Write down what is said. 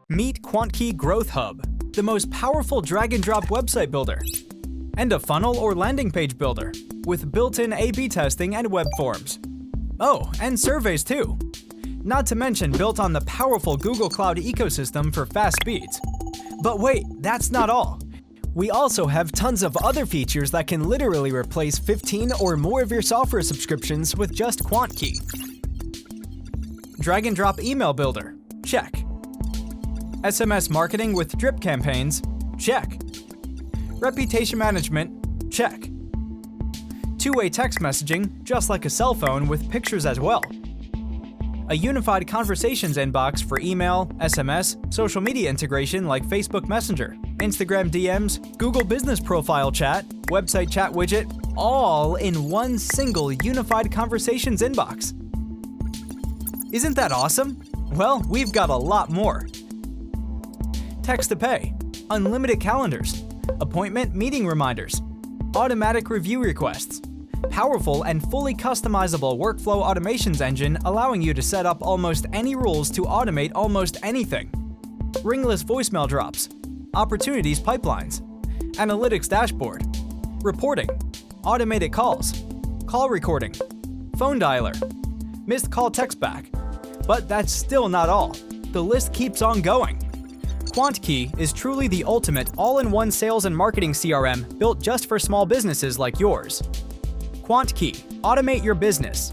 Meet QuantKey Growth Hub, the most powerful drag-and-drop website builder, and a funnel or landing page builder with built-in A/B testing and web forms. Oh, and surveys too. Not to mention built on the powerful Google Cloud ecosystem for fast speeds. But wait, that's not all. We also have tons of other features that can literally replace 15 or more of your software subscriptions with just QuantKey. Drag and drop email builder, check. SMS marketing with drip campaigns, check. Reputation management, check. Two-way text messaging, just like a cell phone with pictures as well. A unified conversations inbox for email, SMS, social media integration like Facebook Messenger, Instagram DMs, Google Business Profile chat, website chat widget, all in one single unified conversations inbox. Isn't that awesome? Well, we've got a lot more. Text to pay, unlimited calendars, appointment meeting reminders, automatic review requests, powerful and fully customizable workflow automations engine allowing you to set up almost any rules to automate almost anything, ringless voicemail drops, opportunities pipelines, analytics dashboard, reporting, automated calls, call recording, phone dialer, missed call text back. But that's still not all. The list keeps on going. QuantKey is truly the ultimate all-in-one sales and marketing CRM built just for small businesses like yours. QuantKey, automate your business.